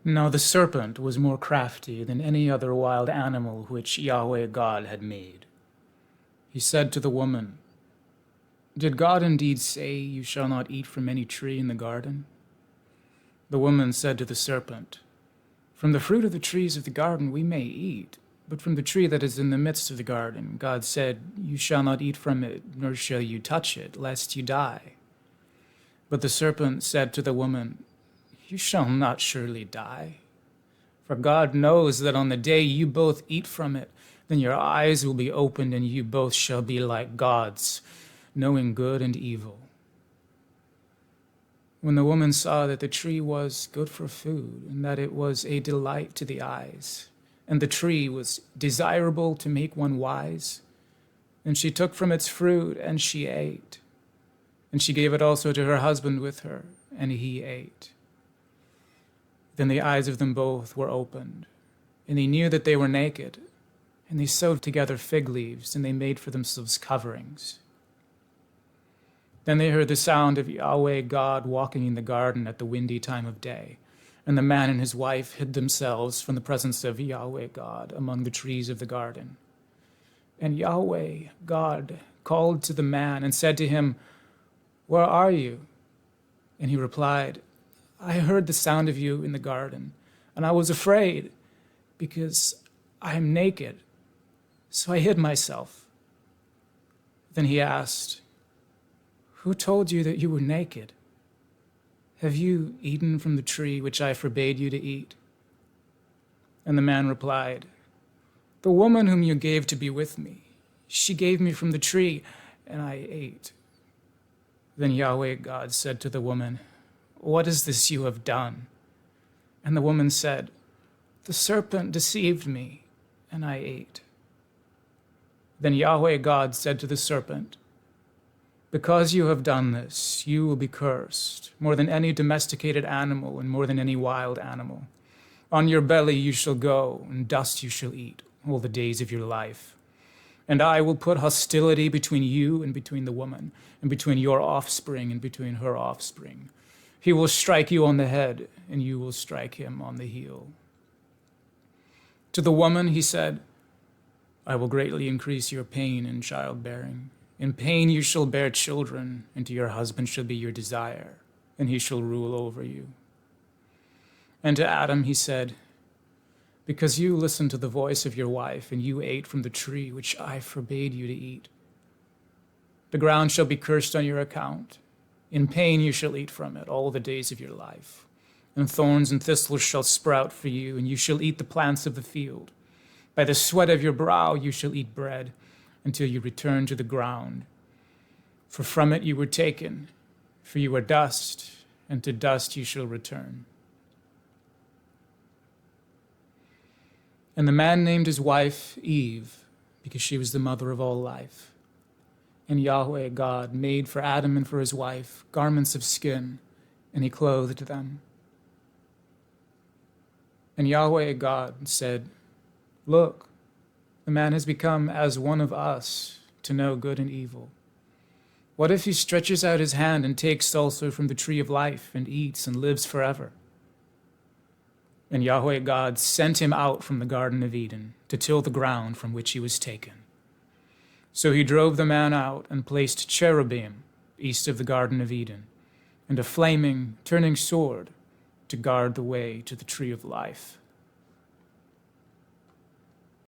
Now the serpent was more crafty than any other wild animal which Yahweh God had made. He said to the woman, "Did God indeed say, 'You shall not eat from any tree in the garden'?" The woman said to the serpent, "From the fruit of the trees of the garden we may eat, but from the tree that is in the midst of the garden, God said, 'You shall not eat from it, nor shall you touch it, lest you die.' But the serpent said to the woman, 'You shall not surely die. For God knows that on the day you both eat from it, then your eyes will be opened, and you both shall be like gods, knowing good and evil.' When the woman saw that the tree was good for food, and that it was a delight to the eyes, and the tree was desirable to make one wise, then she took from its fruit, and she ate. And she gave it also to her husband with her, and he ate. Then the eyes of them both were opened, and they knew that they were naked, and they sewed together fig leaves, and they made for themselves coverings. Then they heard the sound of Yahweh God walking in the garden at the windy time of day, and the man and his wife hid themselves from the presence of Yahweh God among the trees of the garden. And Yahweh God called to the man and said to him, 'Where are you?' And he replied, 'I heard the sound of you in the garden, and I was afraid, because I am naked, so I hid myself.' Then he asked, 'Who told you that you were naked? Have you eaten from the tree which I forbade you to eat?' And the man replied, 'The woman whom you gave to be with me, she gave me from the tree, and I ate.' Then Yahweh God said to the woman, 'What is this you have done?' And the woman said, 'The serpent deceived me, and I ate.' Then Yahweh God said to the serpent, 'Because you have done this, you will be cursed, more than any domesticated animal and more than any wild animal. On your belly you shall go, and dust you shall eat all the days of your life. And I will put hostility between you and between the woman, and between your offspring and between her offspring. He will strike you on the head, and you will strike him on the heel.' To the woman he said, 'I will greatly increase your pain in childbearing. In pain you shall bear children, and to your husband shall be your desire, and he shall rule over you.' And to Adam he said, 'Because you listened to the voice of your wife, and you ate from the tree which I forbade you to eat, the ground shall be cursed on your account. In pain you shall eat from it all the days of your life. And thorns and thistles shall sprout for you, and you shall eat the plants of the field. By the sweat of your brow you shall eat bread, until you return to the ground. For from it you were taken, for you are dust, and to dust you shall return.' And the man named his wife Eve, because she was the mother of all life. And Yahweh God made for Adam and for his wife garments of skin, and he clothed them. And Yahweh God said, 'Look, the man has become as one of us to know good and evil. What if he stretches out his hand and takes also from the tree of life and eats and lives forever?' And Yahweh God sent him out from the Garden of Eden to till the ground from which he was taken. So he drove the man out and placed cherubim east of the Garden of Eden, and a flaming, turning sword to guard the way to the tree of life.